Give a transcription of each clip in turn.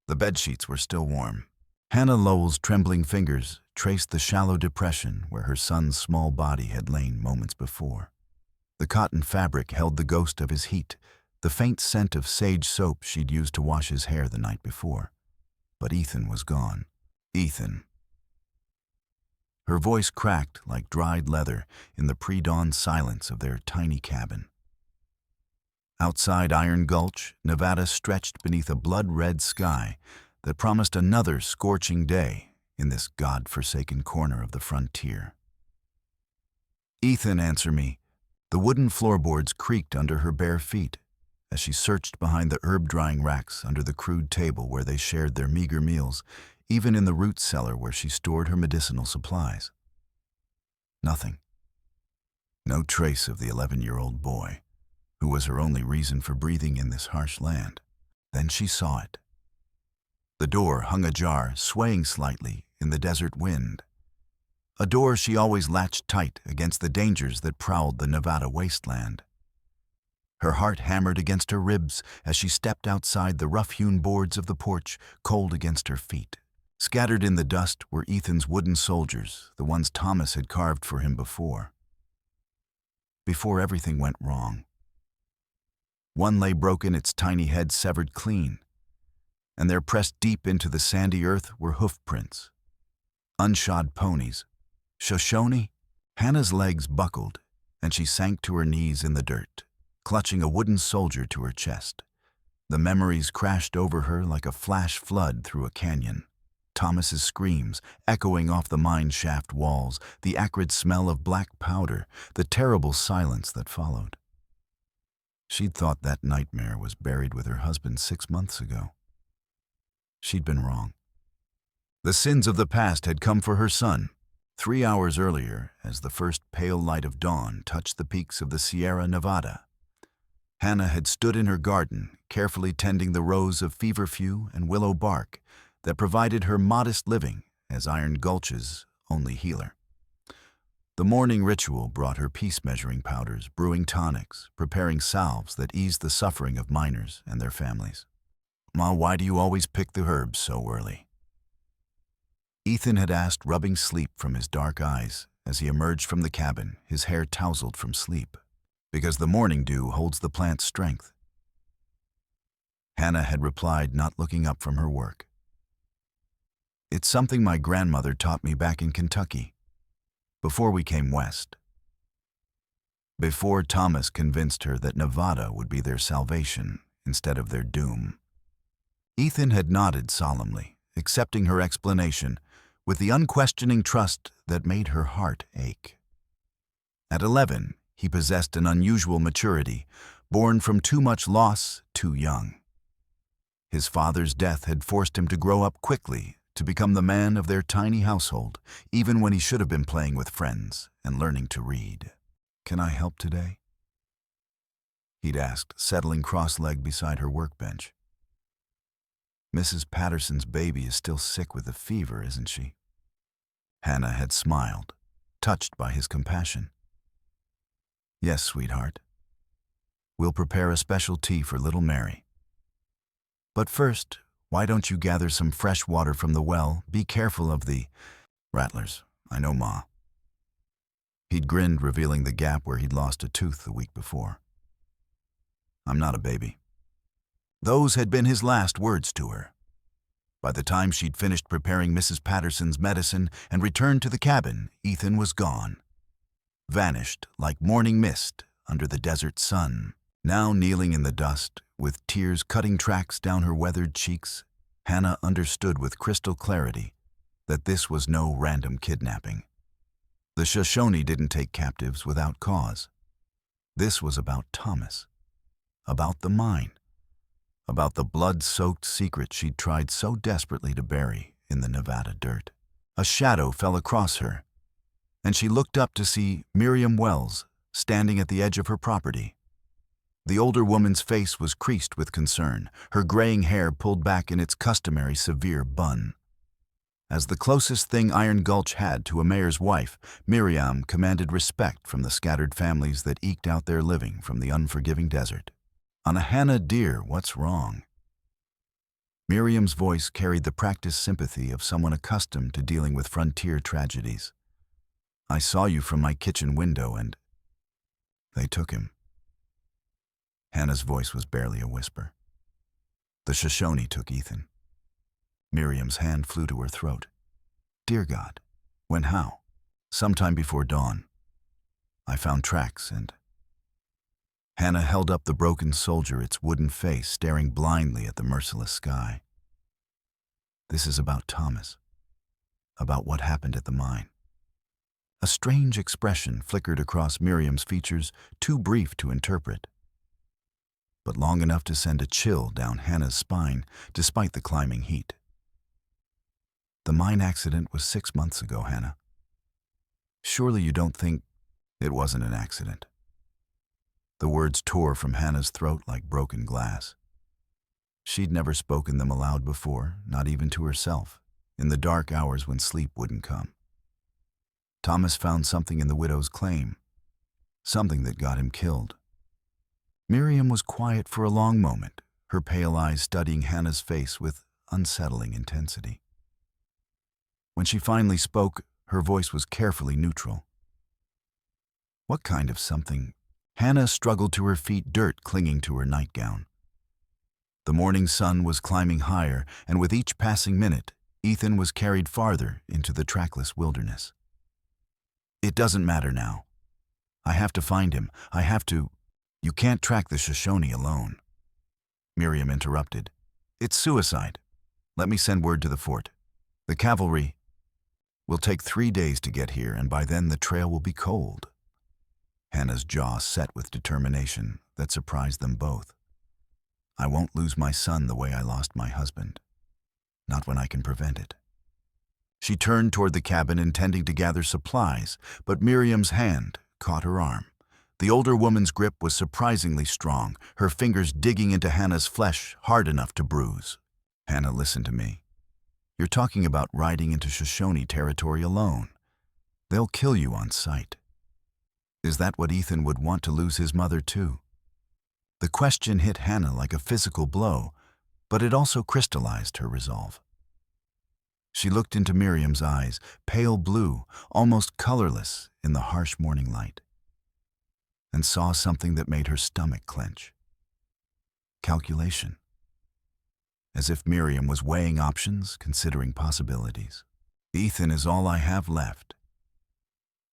The bedsheets were still warm. Hannah Lowell's trembling fingers traced the shallow depression where her son's small body had lain moments before. The cotton fabric held the ghost of his heat, the faint scent of sage soap she'd used to wash his hair the night before. But Ethan was gone. Ethan. Her voice cracked like dried leather in the pre-dawn silence of their tiny cabin. Outside Iron Gulch, Nevada stretched beneath a blood-red sky that promised another scorching day in this god-forsaken corner of the frontier. "Ethan, answer me." The wooden floorboards creaked under her bare feet as she searched behind the herb-drying racks under the crude table where they shared their meager meals, even in the root cellar where she stored her medicinal supplies. Nothing. No trace of the 11-year-old boy, who was her only reason for breathing in this harsh land. Then she saw it. The door hung ajar, swaying slightly in the desert wind. A door she always latched tight against the dangers that prowled the Nevada wasteland. Her heart hammered against her ribs as she stepped outside the rough-hewn boards of the porch, cold against her feet. Scattered in the dust were Ethan's wooden soldiers, the ones Thomas had carved for him before everything went wrong. One lay broken, its tiny head severed clean, and there pressed deep into the sandy earth were hoof prints. Unshod ponies. Shoshone? Hannah's legs buckled, and she sank to her knees in the dirt, clutching a wooden soldier to her chest. The memories crashed over her like a flash flood through a canyon. Thomas's screams, echoing off the mine shaft walls, the acrid smell of black powder, the terrible silence that followed. She'd thought that nightmare was buried with her husband 6 months ago. She'd been wrong. The sins of the past had come for her son. 3 hours earlier, as the first pale light of dawn touched the peaks of the Sierra Nevada, Hannah had stood in her garden, carefully tending the rows of feverfew and willow bark that provided her modest living as Iron Gulch's only healer. The morning ritual brought her peace-measuring powders, brewing tonics, preparing salves that eased the suffering of miners and their families. "Ma, why do you always pick the herbs so early?" Ethan had asked, rubbing sleep from his dark eyes as he emerged from the cabin, his hair tousled from sleep. "Because the morning dew holds the plant's strength." Hannah had replied, not looking up from her work. "It's something my grandmother taught me back in Kentucky, before we came west. Before Thomas convinced her that Nevada would be their salvation instead of their doom." Ethan had nodded solemnly, accepting her explanation with the unquestioning trust that made her heart ache. At 11, he possessed an unusual maturity, born from too much loss too young. His father's death had forced him to grow up quickly, to become the man of their tiny household, even when he should have been playing with friends and learning to read. "Can I help today?" he'd asked, settling cross-legged beside her workbench. "Mrs. Patterson's baby is still sick with a fever, isn't she?" Hannah had smiled, touched by his compassion. "Yes, sweetheart. We'll prepare a special tea for little Mary. But first, why don't you gather some fresh water from the well? Be careful of the rattlers. I know, Ma." He'd grinned, revealing the gap where he'd lost a tooth the week before. "I'm not a baby." Those had been his last words to her. By the time she'd finished preparing Mrs. Patterson's medicine and returned to the cabin, Ethan was gone. Vanished like morning mist under the desert sun. Now kneeling in the dust, with tears cutting tracks down her weathered cheeks, Hannah understood with crystal clarity that this was no random kidnapping. The Shoshone didn't take captives without cause. This was about Thomas, about the mine, about the blood-soaked secret she'd tried so desperately to bury in the Nevada dirt. A shadow fell across her, and she looked up to see Miriam Wells standing at the edge of her property. The older woman's face was creased with concern, her graying hair pulled back in its customary severe bun. As the closest thing Iron Gulch had to a mayor's wife, Miriam commanded respect from the scattered families that eked out their living from the unforgiving desert. "On a Hannah, dear, what's wrong?" Miriam's voice carried the practiced sympathy of someone accustomed to dealing with frontier tragedies. "I saw you from my kitchen window and they took him." Hannah's voice was barely a whisper. "The Shoshone took Ethan." Miriam's hand flew to her throat. "Dear God, when, how?" "Sometime before dawn. I found tracks and—" Hannah held up the broken soldier, its wooden face staring blindly at the merciless sky. "This is about Thomas. About what happened at the mine." A strange expression flickered across Miriam's features, too brief to interpret, but long enough to send a chill down Hannah's spine despite the climbing heat. "The mine accident was 6 months ago, Hannah. Surely you don't think—" "It wasn't an accident." The words tore from Hannah's throat like broken glass. She'd never spoken them aloud before, not even to herself, in the dark hours when sleep wouldn't come. Thomas found something in the widow's claim, something that got him killed. Miriam was quiet for a long moment, her pale eyes studying Hannah's face with unsettling intensity. When she finally spoke, her voice was carefully neutral. "What kind of something?" Hannah struggled to her feet, dirt clinging to her nightgown. The morning sun was climbing higher, and with each passing minute, Ethan was carried farther into the trackless wilderness. "It doesn't matter now. I have to find him. I have to—" "You can't track the Shoshone alone," Miriam interrupted. "It's suicide. Let me send word to the fort. The cavalry will take 3 days to get here, and by then the trail will be cold." Hannah's jaw set with determination that surprised them both. "I won't lose my son the way I lost my husband. Not when I can prevent it." She turned toward the cabin, intending to gather supplies, but Miriam's hand caught her arm. The older woman's grip was surprisingly strong, her fingers digging into Hannah's flesh hard enough to bruise. "Hannah, listen to me. You're talking about riding into Shoshone territory alone. They'll kill you on sight. Is that what Ethan would want, to lose his mother too?" The question hit Hannah like a physical blow, but it also crystallized her resolve. She looked into Miriam's eyes, pale blue, almost colorless in the harsh morning light, and saw something that made her stomach clench. Calculation. As if Miriam was weighing options, considering possibilities. "Ethan is all I have left,"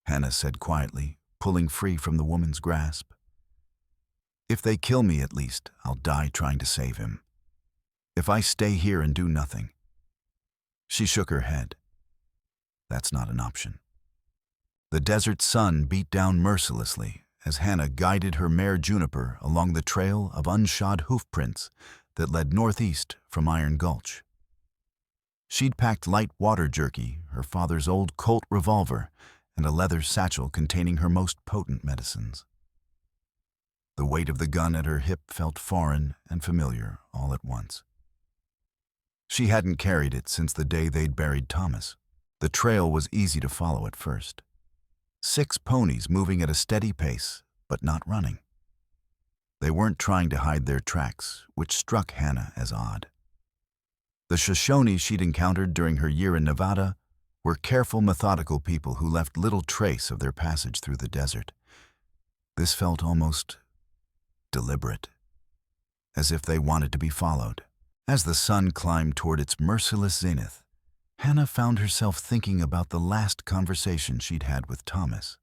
Hannah said quietly, pulling free from the woman's grasp. "If they kill me, at least I'll die trying to save him. If I stay here and do nothing—" She shook her head. "That's not an option." The desert sun beat down mercilessly as Hannah guided her mare Juniper along the trail of unshod hoofprints that led northeast from Iron Gulch. She'd packed light water jerky, her father's old Colt revolver, and a leather satchel containing her most potent medicines. The weight of the gun at her hip felt foreign and familiar all at once. She hadn't carried it since the day they'd buried Thomas. The trail was easy to follow at first. 6 ponies moving at a steady pace, but not running. They weren't trying to hide their tracks, which struck Hannah as odd. The Shoshone she'd encountered during her year in Nevada were careful, methodical people who left little trace of their passage through the desert. This felt almost deliberate, as if they wanted to be followed. As the sun climbed toward its merciless zenith, Hannah found herself thinking about the last conversation she'd had with Thomas.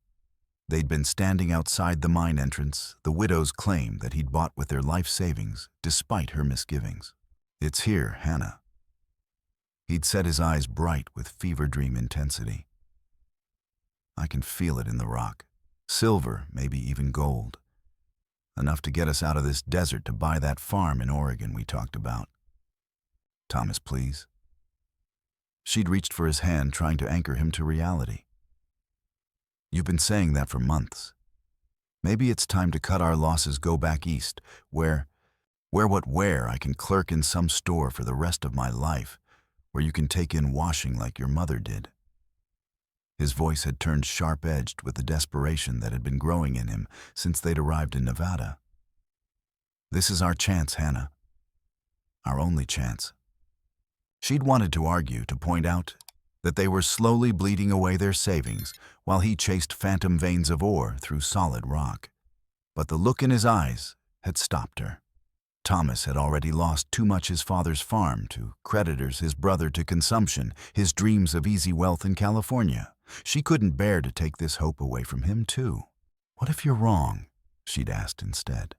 They'd been standing outside the mine entrance, the widow's claim that he'd bought with their life savings, despite her misgivings. "It's here, Hannah." He'd set his eyes bright with fever dream intensity. "I can feel it in the rock. Silver, maybe even gold. Enough to get us out of this desert to buy that farm in Oregon we talked about. Thomas, please." She'd reached for his hand, trying to anchor him to reality. "You've been saying that for months. Maybe it's time to cut our losses, go back east, where I can clerk in some store for the rest of my life, where you can take in washing like your mother did." His voice had turned sharp-edged with the desperation that had been growing in him since they'd arrived in Nevada. "This is our chance, Hannah. Our only chance." She'd wanted to argue, to point out that they were slowly bleeding away their savings while he chased phantom veins of ore through solid rock. But the look in his eyes had stopped her. Thomas had already lost too much: his father's farm to creditors, his brother to consumption, his dreams of easy wealth in California. She couldn't bear to take this hope away from him, too. "What if you're wrong?" she'd asked instead.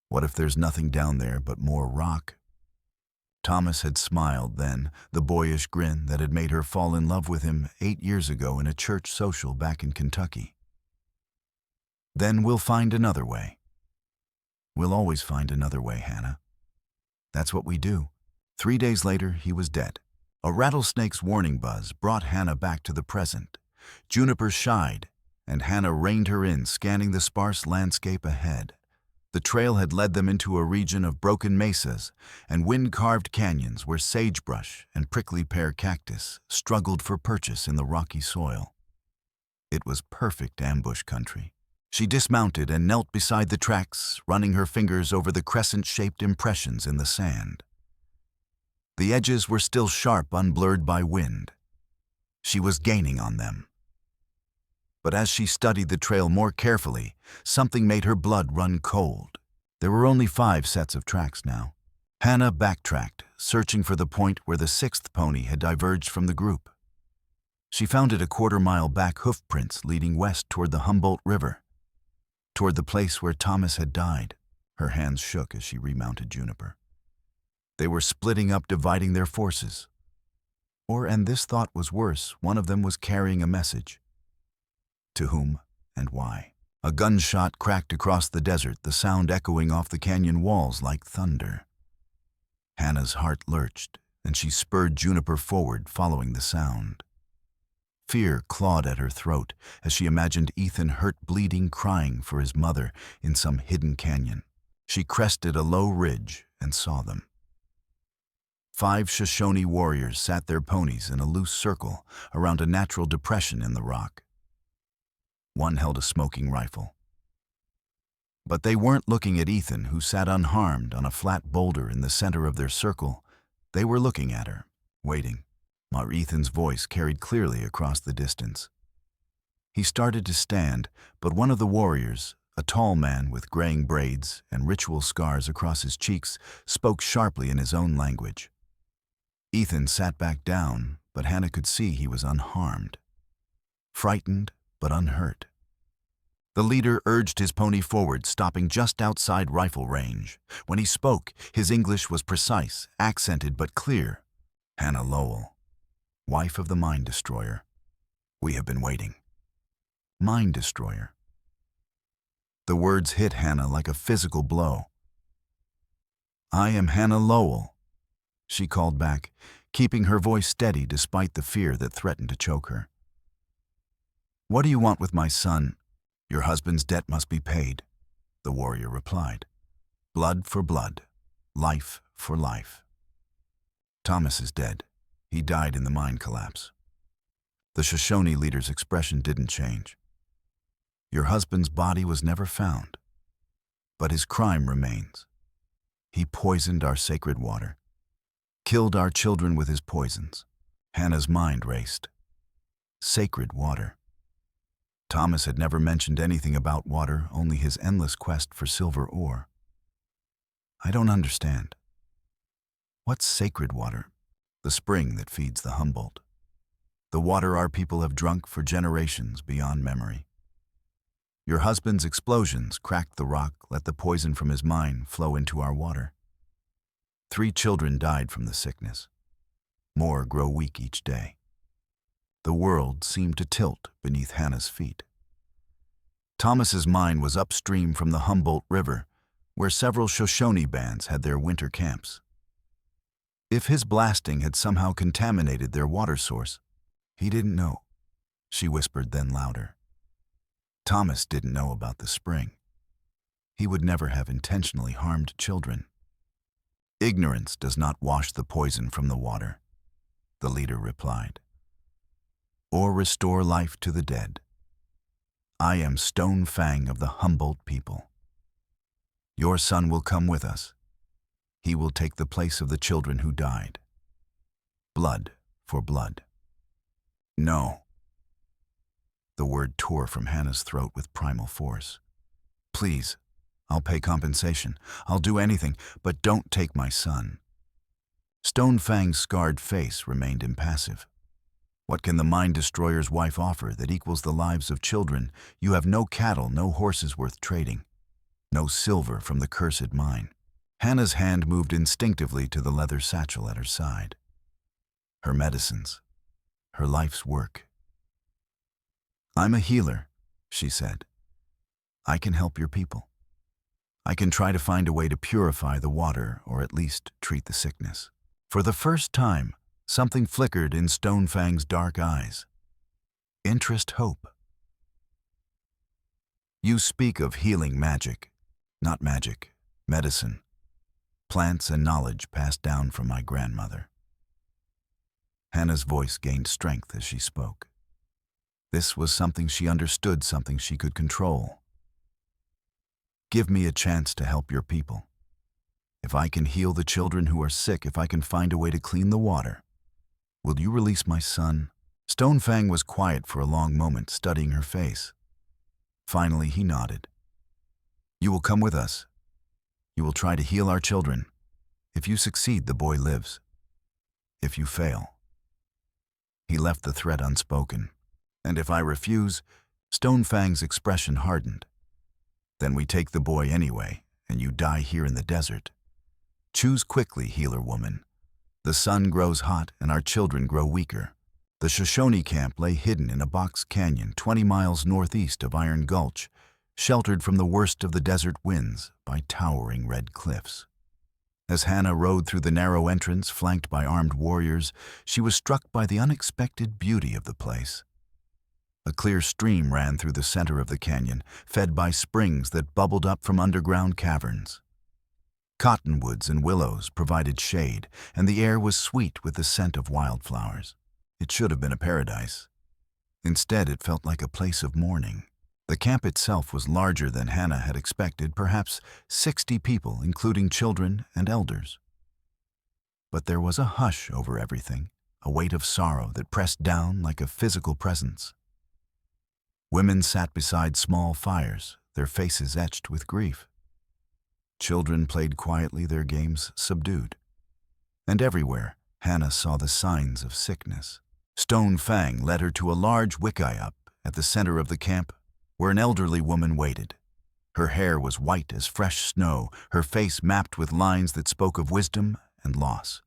"What if there's nothing down there but more rock?" Thomas had smiled then, the boyish grin that had made her fall in love with him 8 years ago in a church social back in Kentucky. "Then we'll find another way." "We'll always find another way, Hannah. That's what we do." 3 days later, he was dead. A rattlesnake's warning buzz brought Hannah back to the present. Juniper shied, and Hannah reined her in, scanning the sparse landscape ahead. The trail had led them into a region of broken mesas and wind-carved canyons where sagebrush and prickly pear cactus struggled for purchase in the rocky soil. It was perfect ambush country. She dismounted and knelt beside the tracks, running her fingers over the crescent-shaped impressions in the sand. The edges were still sharp, unblurred by wind. She was gaining on them. But as she studied the trail more carefully, something made her blood run cold. There were only 5 sets of tracks now. Hannah backtracked, searching for the point where the 6th pony had diverged from the group. She found it a quarter-mile back, hoofprints leading west toward the Humboldt River, toward the place where Thomas had died. Her hands shook as she remounted Juniper. They were splitting up, dividing their forces. Or, and this thought was worse, one of them was carrying a message. To whom and why? A gunshot cracked across the desert, the sound echoing off the canyon walls like thunder. Hannah's heart lurched, and she spurred Juniper forward, following the sound. Fear clawed at her throat as she imagined Ethan, hurt, bleeding, crying for his mother in some hidden canyon. She crested a low ridge and saw them. 5 Shoshone warriors sat their ponies in a loose circle around a natural depression in the rock. One held a smoking rifle. But they weren't looking at Ethan, who sat unharmed on a flat boulder in the center of their circle. They were looking at her, waiting. Ethan's voice carried clearly across the distance. He started to stand, but one of the warriors, a tall man with graying braids and ritual scars across his cheeks, spoke sharply in his own language. Ethan sat back down, but Hannah could see he was unharmed. Frightened, but unhurt. The leader urged his pony forward, stopping just outside rifle range. When he spoke, his English was precise, accented but clear. "Hannah Lowell, wife of the mine destroyer. We have been waiting." Mine destroyer. The words hit Hannah like a physical blow. "I am Hannah Lowell," she called back, keeping her voice steady despite the fear that threatened to choke her. "What do you want with my son?" "Your husband's debt must be paid," the warrior replied. "Blood for blood, life for life. Thomas is dead. He died in the mine collapse." The Shoshone leader's expression didn't change. "Your husband's body was never found, but his crime remains. He poisoned our sacred water, killed our children with his poisons." Hannah's mind raced. Sacred water. Thomas had never mentioned anything about water, only his endless quest for silver ore. "I don't understand. What's sacred water?" "The spring that feeds the Humboldt. The water our people have drunk for generations beyond memory. Your husband's explosions cracked the rock, let the poison from his mine flow into our water. 3 children died from the sickness. More grow weak each day." The world seemed to tilt beneath Hannah's feet. Thomas's mine was upstream from the Humboldt River, where several Shoshone bands had their winter camps. If his blasting had somehow contaminated their water source, he didn't know, she whispered then louder. Thomas didn't know about the spring. He would never have intentionally harmed children. "Ignorance does not wash the poison from the water," the leader replied, "or restore life to the dead. I am Stone Fang of the Humboldt people. Your son will come with us. He will take the place of the children who died. blood for blood. No. The word tore from Hannah's throat with primal force. Please, I'll pay compensation. I'll do anything, but don't take my son. Stone Fang's scarred face remained impassive. What can the Mind Destroyer's wife offer that equals the lives of children? You have no cattle, no horses worth trading, no silver from the cursed mine. Hannah's hand moved instinctively to the leather satchel at her side. Her medicines, her life's work. I'm a healer, she said. I can help your people. I can try to find a way to purify the water or at least treat the sickness. For the first time, something flickered in Stone Fang's dark eyes. Interest, hope. You speak of healing magic, not magic, medicine, plants and knowledge passed down from my grandmother. Hannah's voice gained strength as she spoke. This was something she understood, something she could control. Give me a chance to help your people. If I can heal the children who are sick, if I can find a way to clean the water, will you release my son? Stone Fang was quiet for a long moment, studying her face. Finally, he nodded. You will come with us. You will try to heal our children. If you succeed, the boy lives. If you fail. He left the threat unspoken. And if I refuse, Stone Fang's expression hardened. Then we take the boy anyway, and you die here in the desert. Choose quickly, healer woman. The sun grows hot and our children grow weaker. The Shoshone camp lay hidden in a box canyon 20 miles northeast of Iron Gulch, sheltered from the worst of the desert winds by towering red cliffs. As Hannah rode through the narrow entrance flanked by armed warriors, she was struck by the unexpected beauty of the place. A clear stream ran through the center of the canyon, fed by springs that bubbled up from underground caverns. Cottonwoods and willows provided shade, and the air was sweet with the scent of wildflowers. It should have been a paradise. Instead, it felt like a place of mourning. The camp itself was larger than Hannah had expected, perhaps 60 people, including children and elders. But there was a hush over everything, a weight of sorrow that pressed down like a physical presence. Women sat beside small fires, their faces etched with grief. Children played quietly, their games subdued. And everywhere, Hannah saw the signs of sickness. Stone Fang led her to a large wickiup at the center of the camp, where an elderly woman waited. Her hair was white as fresh snow, her face mapped with lines that spoke of wisdom and loss.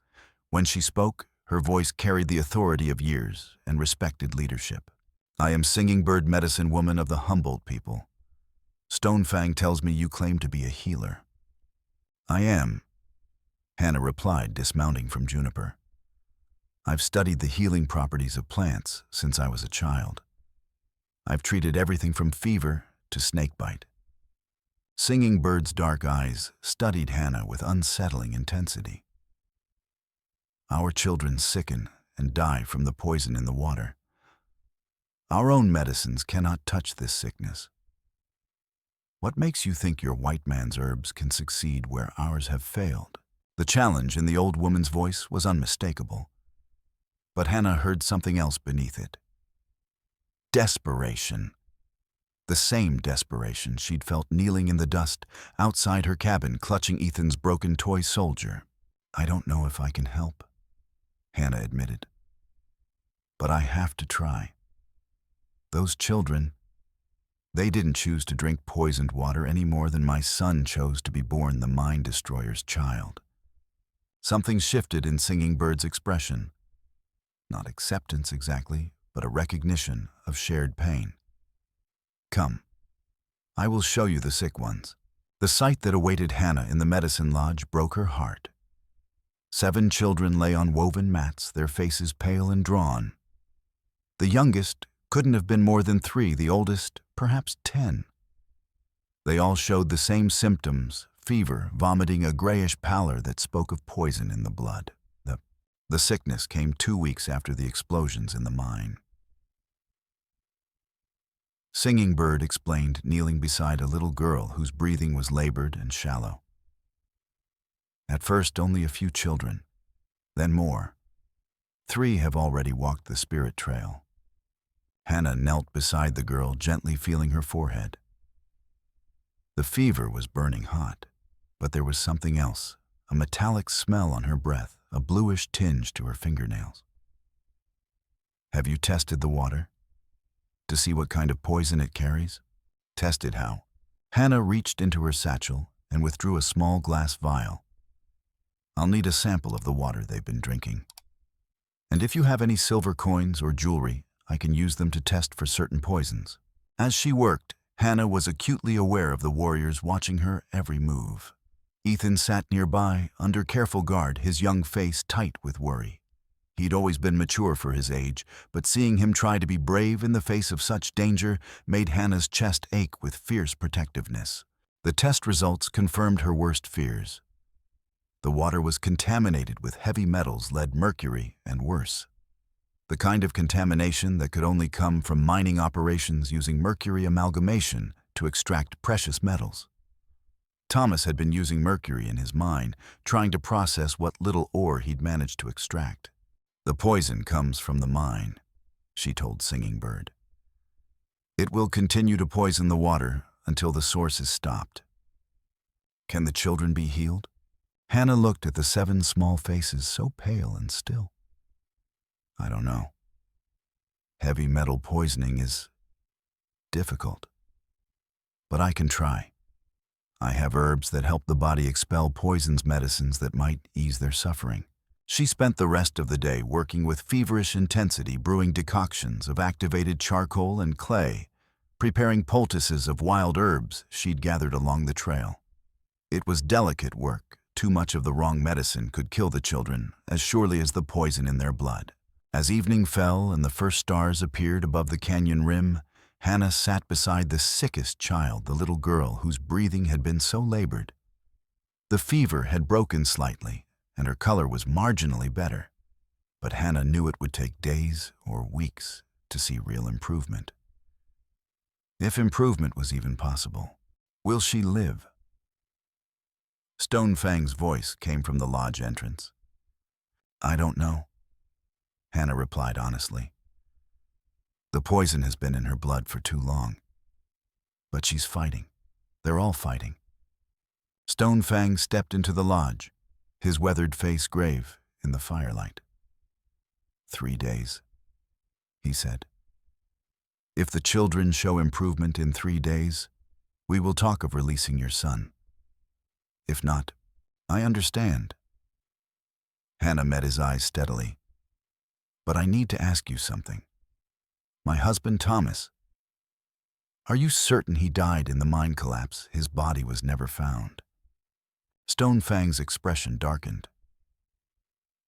When she spoke, her voice carried the authority of years and respected leadership. I am Singing Bird Medicine Woman of the Humboldt people. Stone Fang tells me you claim to be a healer. I am, Hannah replied, dismounting from Juniper. I've studied the healing properties of plants since I was a child. I've treated everything from fever to snakebite. Singing Bird's dark eyes studied Hannah with unsettling intensity. Our children sicken and die from the poison in the water. Our own medicines cannot touch this sickness. What makes you think your white man's herbs can succeed where ours have failed? The challenge in the old woman's voice was unmistakable. But Hannah heard something else beneath it. Desperation. The same desperation she'd felt kneeling in the dust outside her cabin, clutching Ethan's broken toy soldier. I don't know if I can help, Hannah admitted. But I have to try. Those children, they didn't choose to drink poisoned water any more than my son chose to be born the Mind Destroyer's child. Something shifted in Singing Bird's expression. Not acceptance exactly, but a recognition of shared pain. Come, I will show you the sick ones. The sight that awaited Hannah in the medicine lodge broke her heart. 7 children lay on woven mats, their faces pale and drawn. The youngest couldn't have been more than 3, the oldest perhaps 10. They all showed the same symptoms, fever, vomiting, a grayish pallor that spoke of poison in the blood. The sickness came 2 weeks after the explosions in the mine. Singing Bird explained, kneeling beside a little girl whose breathing was labored and shallow. At first, only a few children, then more. 3 have already walked the spirit trail. Hannah knelt beside the girl, gently feeling her forehead. The fever was burning hot, but there was something else, a metallic smell on her breath, a bluish tinge to her fingernails. Have you tested the water? To see what kind of poison it carries? Tested how? Hannah reached into her satchel and withdrew a small glass vial. I'll need a sample of the water they've been drinking. And if you have any silver coins or jewelry, I can use them to test for certain poisons. As she worked, Hannah was acutely aware of the warriors watching her every move. Ethan sat nearby, under careful guard, his young face tight with worry. He'd always been mature for his age, but seeing him try to be brave in the face of such danger made Hannah's chest ache with fierce protectiveness. The test results confirmed her worst fears. The water was contaminated with heavy metals, lead, mercury, and worse. The kind of contamination that could only come from mining operations using mercury amalgamation to extract precious metals. Thomas had been using mercury in his mine, trying to process what little ore he'd managed to extract. The poison comes from the mine, she told Singing Bird. It will continue to poison the water until the source is stopped. Can the children be healed? Hannah looked at the 7 small faces, so pale and still. I don't know. Heavy metal poisoning is difficult. But I can try. I have herbs that help the body expel poisons, medicines that might ease their suffering. She spent the rest of the day working with feverish intensity, brewing decoctions of activated charcoal and clay, preparing poultices of wild herbs she'd gathered along the trail. It was delicate work. Too much of the wrong medicine could kill the children as surely as the poison in their blood. As evening fell and the first stars appeared above the canyon rim, Hannah sat beside the sickest child, the little girl whose breathing had been so labored. The fever had broken slightly, and her color was marginally better, but Hannah knew it would take days or weeks to see real improvement. If improvement was even possible, will she live? Stone Fang's voice came from the lodge entrance. I don't know, Hannah replied honestly. The poison has been in her blood for too long. But she's fighting. They're all fighting. Stone Fang stepped into the lodge, his weathered face grave in the firelight. 3 days, he said. If the children show improvement in 3 days, we will talk of releasing your son. If not, I understand. Hannah met his eyes steadily. But I need to ask you something. My husband Thomas, are you certain he died in the mine collapse? His body was never found. Stone Fang's expression darkened.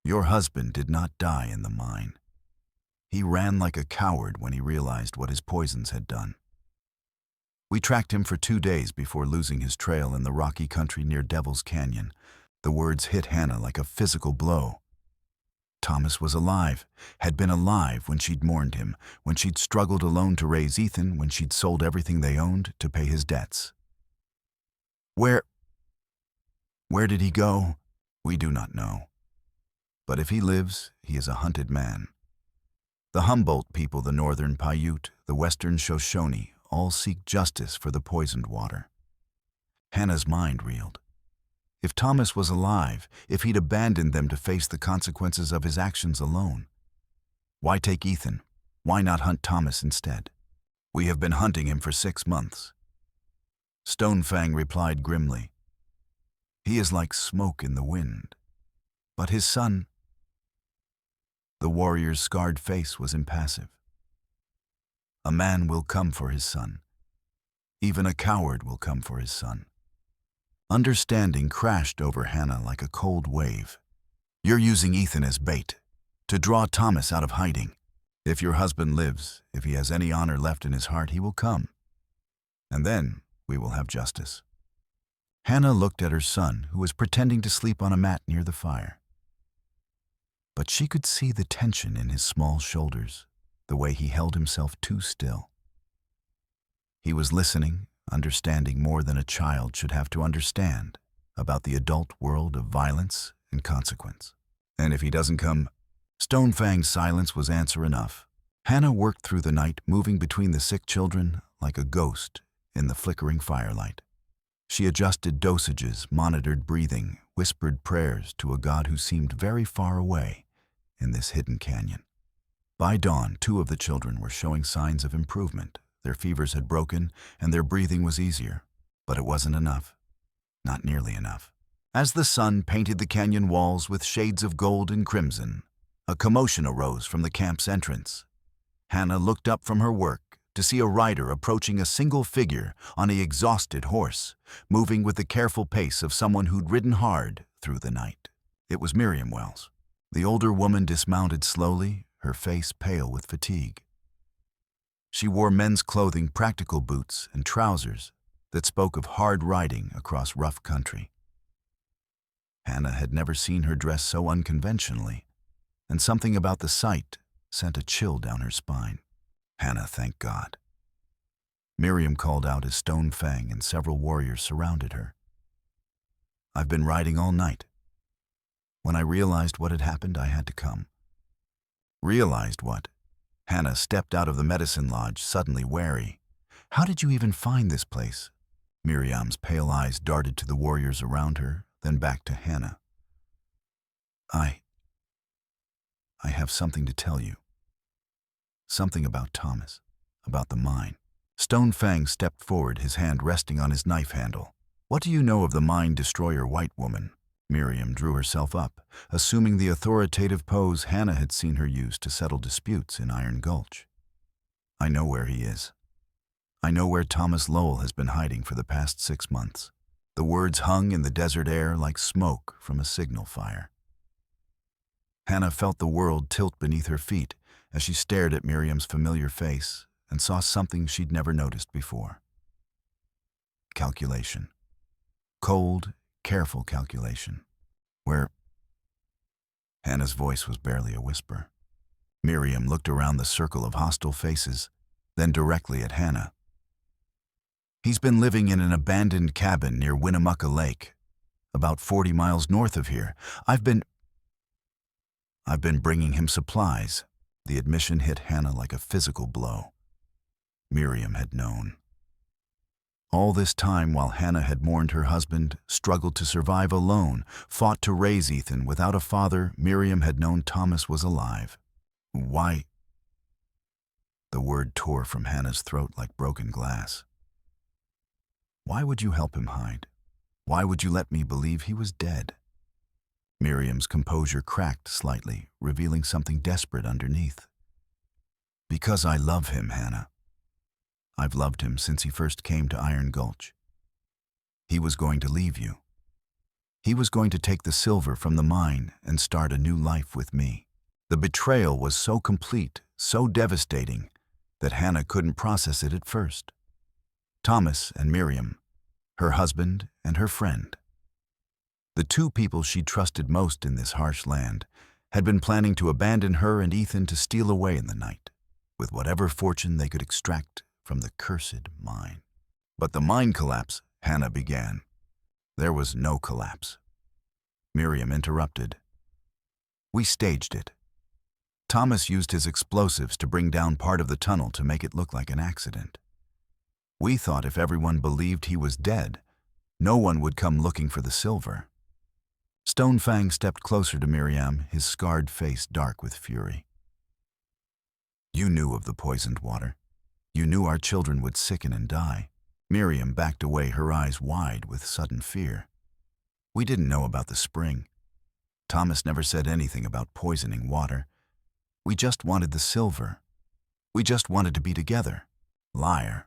Your husband did not die in the mine. He ran like a coward when he realized what his poisons had done. We tracked him for 2 days before losing his trail in the rocky country near Devil's Canyon. The words hit Hannah like a physical blow. Thomas was alive, had been alive when she'd mourned him, when she'd struggled alone to raise Ethan, when she'd sold everything they owned to pay his debts. Where did he go? We do not know. But if he lives, he is a hunted man. The Humboldt people, the northern Paiute, the western Shoshone, all seek justice for the poisoned water. Hannah's mind reeled. If Thomas was alive, if he'd abandoned them to face the consequences of his actions alone, why take Ethan? Why not hunt Thomas instead? We have been hunting him for 6 months. Stone Fang replied grimly. He is like smoke in the wind. But his son... The warrior's scarred face was impassive. A man will come for his son. Even a coward will come for his son. Understanding crashed over Hannah like a cold wave. You're using Ethan as bait, to draw Thomas out of hiding. If your husband lives, if he has any honor left in his heart, he will come. And then we will have justice. Hannah looked at her son, who was pretending to sleep on a mat near the fire. But she could see the tension in his small shoulders, the way he held himself too still. He was listening, understanding more than a child should have to understand about the adult world of violence and consequence. And if he doesn't come, Stonefang's silence was answer enough. Hannah worked through the night, moving between the sick children like a ghost in the flickering firelight. She adjusted dosages, monitored breathing, whispered prayers to a God who seemed very far away in this hidden canyon. By dawn, 2 of the children were showing signs of improvement. Their fevers had broken and their breathing was easier. But it wasn't enough. Not nearly enough. As the sun painted the canyon walls with shades of gold and crimson, a commotion arose from the camp's entrance. Hannah looked up from her work to see a rider approaching a single figure on an exhausted horse, moving with the careful pace of someone who'd ridden hard through the night. It was Miriam Wells. The older woman dismounted slowly, her face pale with fatigue. She wore men's clothing, practical boots, and trousers that spoke of hard riding across rough country. Hannah had never seen her dress so unconventionally, and something about the sight sent a chill down her spine. Hannah, thank God. Miriam called out as Stonefang and several warriors surrounded her. I've been riding all night. When I realized what had happened, I had to come. Realized what? Hannah stepped out of the medicine lodge, suddenly wary. How did you even find this place? Miriam's pale eyes darted to the warriors around her, then back to Hannah. I have something to tell you. Something about Thomas, about the mine. Stonefang stepped forward, his hand resting on his knife handle. What do you know of the mine destroyer white woman? Miriam drew herself up, assuming the authoritative pose Hannah had seen her use to settle disputes in Iron Gulch. I know where he is. I know where Thomas Lowell has been hiding for the past 6 months. The words hung in the desert air like smoke from a signal fire. Hannah felt the world tilt beneath her feet as she stared at Miriam's familiar face and saw something she'd never noticed before. Calculation. Cold, careful calculation. Where? Hannah's voice was barely a whisper. Miriam looked around the circle of hostile faces, then directly at Hannah. He's been living in an abandoned cabin near Winnemucca Lake, about 40 miles north of here. I've been bringing him supplies. The admission hit Hannah like a physical blow. Miriam had known. All this time, while Hannah had mourned her husband, struggled to survive alone, fought to raise Ethan without a father, Miriam had known Thomas was alive. Why? The word tore from Hannah's throat like broken glass. Why would you help him hide? Why would you let me believe he was dead? Miriam's composure cracked slightly, revealing something desperate underneath. Because I love him, Hannah. I've loved him since he first came to Iron Gulch. He was going to leave you. He was going to take the silver from the mine and start a new life with me. The betrayal was so complete, so devastating, that Hannah couldn't process it at first. Thomas and Miriam, her husband and her friend. The 2 people she trusted most in this harsh land had been planning to abandon her and Ethan to steal away in the night, with whatever fortune they could extract from the cursed mine. But the mine collapse, Hannah began. There was no collapse. Miriam interrupted. We staged it. Thomas used his explosives to bring down part of the tunnel to make it look like an accident. We thought if everyone believed he was dead, no one would come looking for the silver. Stonefang stepped closer to Miriam, his scarred face dark with fury. You knew of the poisoned water. You knew our children would sicken and die. Miriam backed away, her eyes wide with sudden fear. We didn't know about the spring. Thomas never said anything about poisoning water. We just wanted the silver. We just wanted to be together. Liar.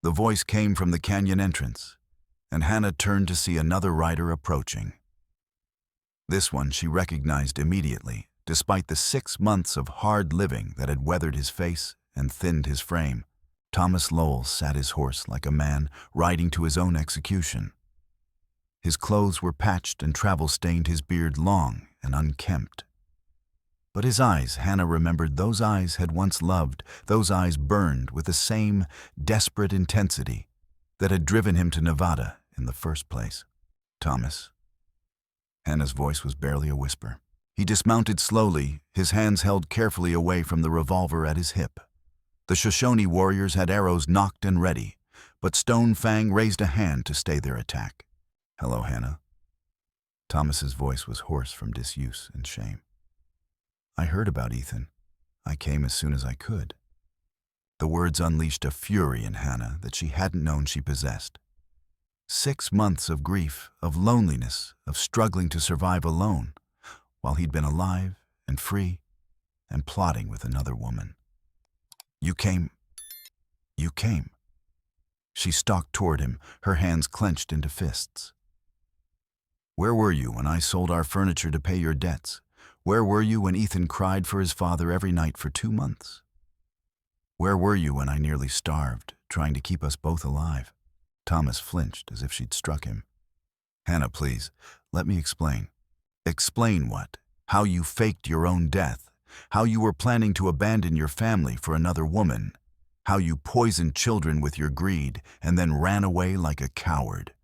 The voice came from the canyon entrance, and Hannah turned to see another rider approaching. This one she recognized immediately, despite the 6 months of hard living that had weathered his face and thinned his frame. Thomas Lowell sat his horse like a man riding to his own execution. His clothes were patched and travel-stained, his beard long and unkempt. But his eyes, Hannah remembered, those eyes had once loved, those eyes burned with the same desperate intensity that had driven him to Nevada in the first place. Thomas. Hannah's voice was barely a whisper. He dismounted slowly, his hands held carefully away from the revolver at his hip. The Shoshone warriors had arrows nocked and ready, but Stone Fang raised a hand to stay their attack. "Hello, Hannah." Thomas's voice was hoarse from disuse and shame. "I heard about Ethan. I came as soon as I could." The words unleashed a fury in Hannah that she hadn't known she possessed. 6 months of grief, of loneliness, of struggling to survive alone, while he'd been alive and free and plotting with another woman. You came. She stalked toward him, her hands clenched into fists. "Where were you when I sold our furniture to pay your debts? Where were you when Ethan cried for his father every night for 2 months? Where were you when I nearly starved, trying to keep us both alive?" Thomas flinched as if she'd struck him. "Hannah, please, let me explain." "Explain what? How you faked your own death? How you were planning to abandon your family for another woman? How you poisoned children with your greed and then ran away like a coward?"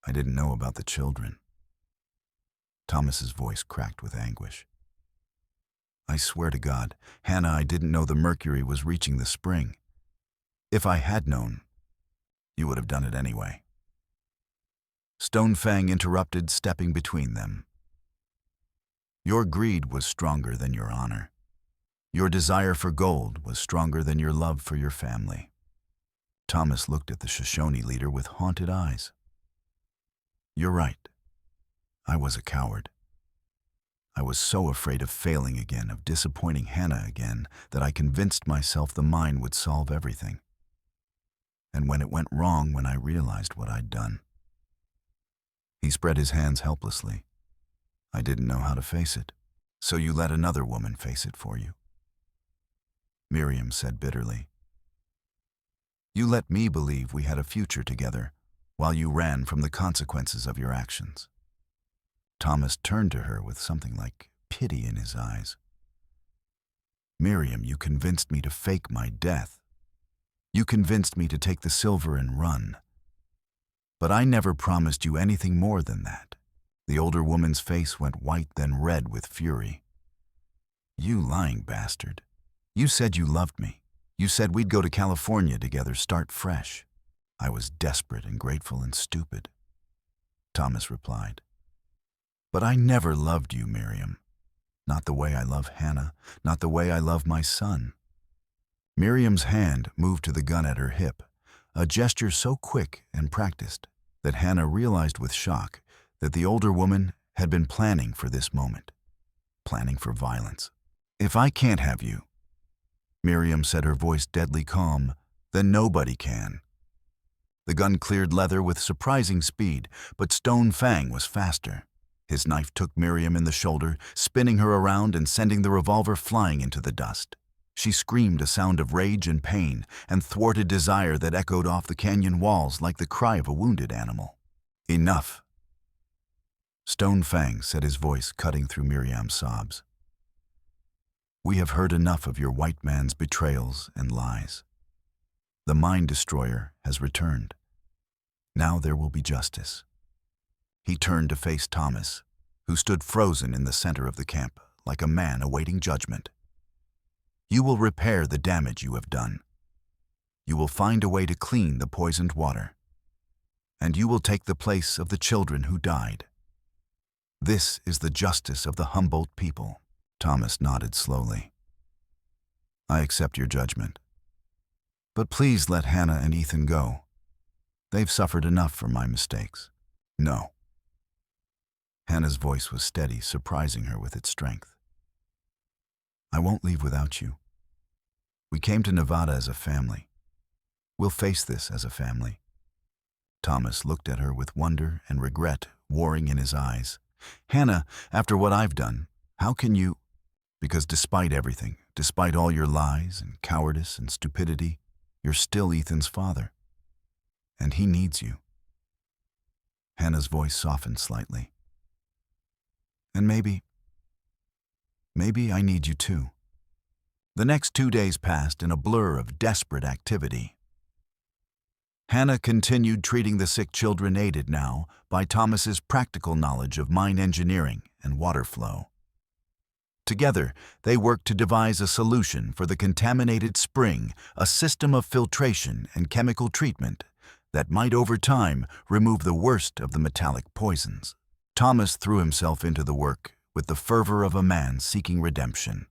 "I didn't know about the children." Thomas's voice cracked with anguish. "I swear to God, Hannah, I didn't know the mercury was reaching the spring. If I had known, you would have done it anyway." Stone Fang interrupted, stepping between them. "Your greed was stronger than your honor. Your desire for gold was stronger than your love for your family." Thomas looked at the Shoshone leader with haunted eyes. "You're right. I was a coward. I was so afraid of failing again, of disappointing Hannah again, that I convinced myself the mine would solve everything. And when it went wrong, when I realized what I'd done..." He spread his hands helplessly. "I didn't know how to face it. So you let another woman face it for you." Miriam said bitterly. "You let me believe we had a future together, while you ran from the consequences of your actions." Thomas turned to her with something like pity in his eyes. "Miriam, you convinced me to fake my death. You convinced me to take the silver and run. But I never promised you anything more than that." The older woman's face went white, then red with fury. "You lying bastard. You said you loved me. You said we'd go to California together, start fresh." "I was desperate and grateful and stupid," Thomas replied. "But I never loved you, Miriam. Not the way I love Hannah, not the way I love my son." Miriam's hand moved to the gun at her hip, a gesture so quick and practiced that Hannah realized with shock that the older woman had been planning for this moment, planning for violence. "If I can't have you," Miriam said, her voice deadly calm, "then nobody can." The gun cleared leather with surprising speed, but Stone Fang was faster. His knife took Miriam in the shoulder, spinning her around and sending the revolver flying into the dust. She screamed a sound of rage and pain and thwarted desire that echoed off the canyon walls like the cry of a wounded animal. "Enough." Stone Fang said, his voice cutting through Miriam's sobs. "We have heard enough of your white man's betrayals and lies. The Mind Destroyer has returned. Now there will be justice." He turned to face Thomas, who stood frozen in the center of the camp, like a man awaiting judgment. "You will repair the damage you have done. You will find a way to clean the poisoned water. And you will take the place of the children who died. This is the justice of the Humboldt people." Thomas nodded slowly. "I accept your judgment. But please let Hannah and Ethan go. They've suffered enough for my mistakes." "No." Hannah's voice was steady, surprising her with its strength. "I won't leave without you. We came to Nevada as a family. We'll face this as a family." Thomas looked at her with wonder and regret warring in his eyes. "Hannah, after what I've done, how can you..." "Because despite everything, despite all your lies and cowardice and stupidity, you're still Ethan's father. And he needs you." Hannah's voice softened slightly. "And maybe I need you too." The next 2 days passed in a blur of desperate activity. Hannah continued treating the sick children, aided now by Thomas's practical knowledge of mine engineering and water flow. Together, they worked to devise a solution for the contaminated spring, a system of filtration and chemical treatment that might over time remove the worst of the metallic poisons. Thomas threw himself into the work with the fervor of a man seeking redemption.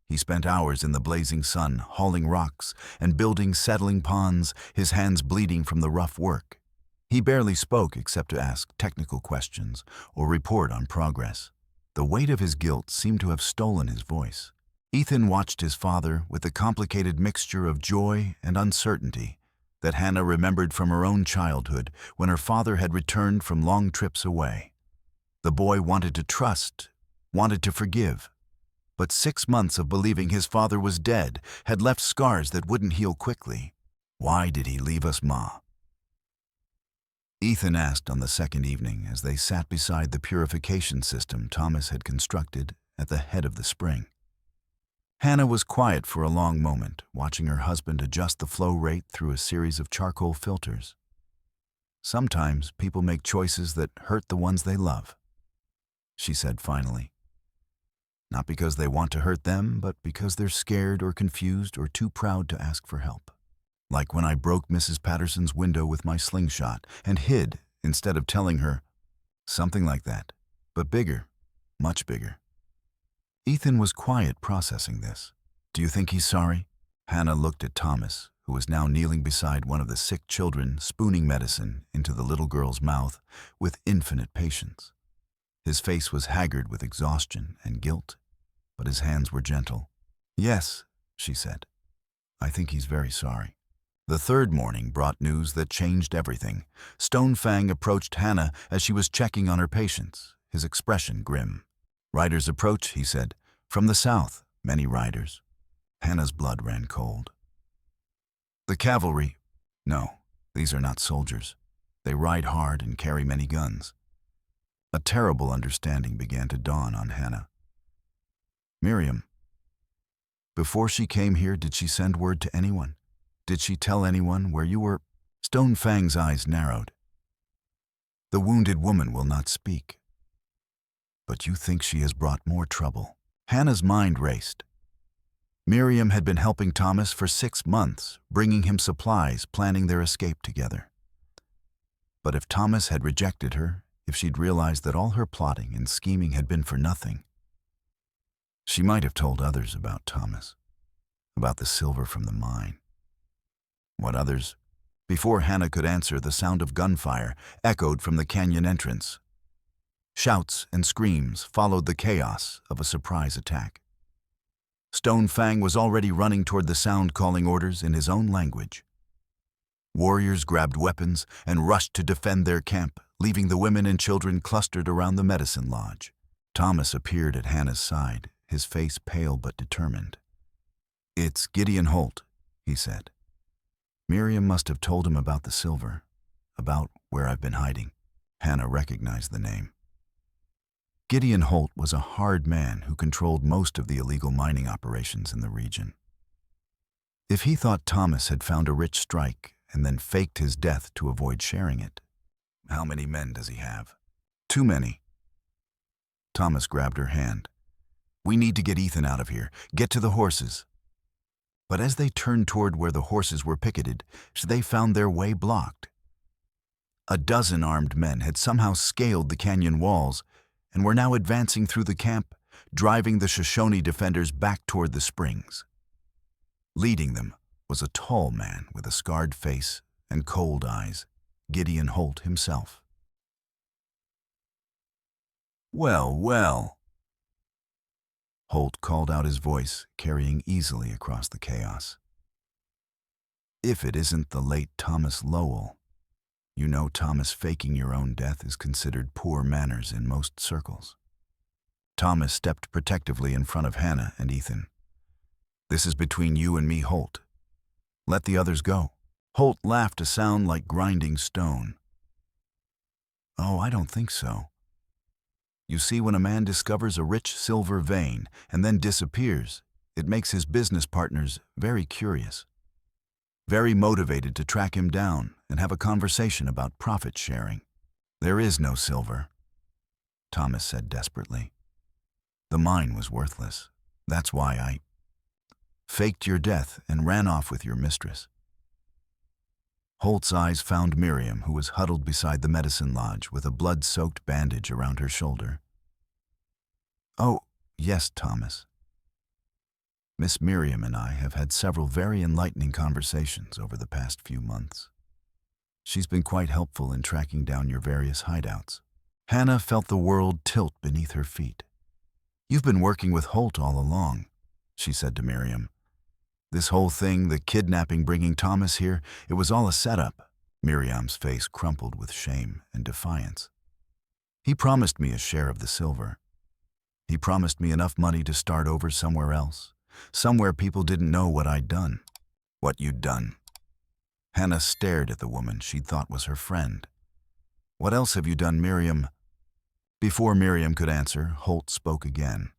He spent hours in the blazing sun, hauling rocks and building settling ponds, his hands bleeding from the rough work. He barely spoke except to ask technical questions or report on progress. The weight of his guilt seemed to have stolen his voice. Ethan watched his father with the complicated mixture of joy and uncertainty that Hannah remembered from her own childhood when her father had returned from long trips away. The boy wanted to trust, wanted to forgive, but 6 months of believing his father was dead had left scars that wouldn't heal quickly. "Why did he leave us, Ma?" Ethan asked on the second evening as they sat beside the purification system Thomas had constructed at the head of the spring. Hannah was quiet for a long moment, watching her husband adjust the flow rate through a series of charcoal filters. "Sometimes people make choices that hurt the ones they love," she said finally. "Not because they want to hurt them, but because they're scared or confused or too proud to ask for help. Like when I broke Mrs. Patterson's window with my slingshot and hid instead of telling her. Something like that, but bigger, much bigger." Ethan was quiet processing this. "Do you think he's sorry?" Hannah looked at Thomas, who was now kneeling beside one of the sick children, spooning medicine into the little girl's mouth with infinite patience. His face was haggard with exhaustion and guilt, but his hands were gentle. "Yes," she said. "I think he's very sorry." The third morning brought news that changed everything. Stone Fang approached Hannah as she was checking on her patients, his expression grim. "Riders approach," he said. "From the south, many riders." Hannah's blood ran cold. "The cavalry?" "No, these are not soldiers. They ride hard and carry many guns." A terrible understanding began to dawn on Hannah. "Miriam, before she came here, did she send word to anyone? Did she tell anyone where you were?" Stone Fang's eyes narrowed. "The wounded woman will not speak. But you think she has brought more trouble." Hannah's mind raced. Miriam had been helping Thomas for 6 months, bringing him supplies, planning their escape together. But if Thomas had rejected her, if she'd realized that all her plotting and scheming had been for nothing, she might have told others about Thomas, about the silver from the mine. What others? Before Hannah could answer, the sound of gunfire echoed from the canyon entrance. Shouts and screams followed the chaos of a surprise attack. Stone Fang was already running toward the sound, calling orders in his own language. Warriors grabbed weapons and rushed to defend their camp, leaving the women and children clustered around the medicine lodge. Thomas appeared at Hannah's side, his face pale but determined. "It's Gideon Holt," he said. "Miriam must have told him about the silver, about where I've been hiding." Hannah recognized the name. Gideon Holt was a hard man who controlled most of the illegal mining operations in the region. If he thought Thomas had found a rich strike and then faked his death to avoid sharing it, how many men does he have? "Too many." Thomas grabbed her hand. "We need to get Ethan out of here. Get to the horses." But as they turned toward where the horses were picketed, they found their way blocked. A dozen armed men had somehow scaled the canyon walls and were now advancing through the camp, driving the Shoshone defenders back toward the springs. Leading them was a tall man with a scarred face and cold eyes, Gideon Holt himself. "Well, well," Holt called out, his voice carrying easily across the chaos. "If it isn't the late Thomas Lowell. You know, Thomas, faking your own death is considered poor manners in most circles." Thomas stepped protectively in front of Hannah and Ethan. "This is between you and me, Holt. Let the others go." Holt laughed, a sound like grinding stone. "Oh, I don't think so. You see, when a man discovers a rich silver vein and then disappears, it makes his business partners very curious, very motivated to track him down and have a conversation about profit sharing. There is no silver," Thomas said desperately. The mine was worthless. That's why I faked your death and ran off with your mistress. Holt's eyes found Miriam, who was huddled beside the medicine lodge with a blood-soaked bandage around her shoulder. Oh, yes, Thomas. Miss Miriam and I have had several very enlightening conversations over the past few months. She's been quite helpful in tracking down your various hideouts. Hannah felt the world tilt beneath her feet. You've been working with Holt all along, she said to Miriam. This whole thing, the kidnapping, bringing Thomas here, it was all a setup. Miriam's face crumpled with shame and defiance. He promised me a share of the silver. He promised me enough money to start over somewhere else, somewhere people didn't know what I'd done. What you'd done. Hannah stared at the woman she'd thought was her friend. What else have you done, Miriam? Before Miriam could answer, Holt spoke again.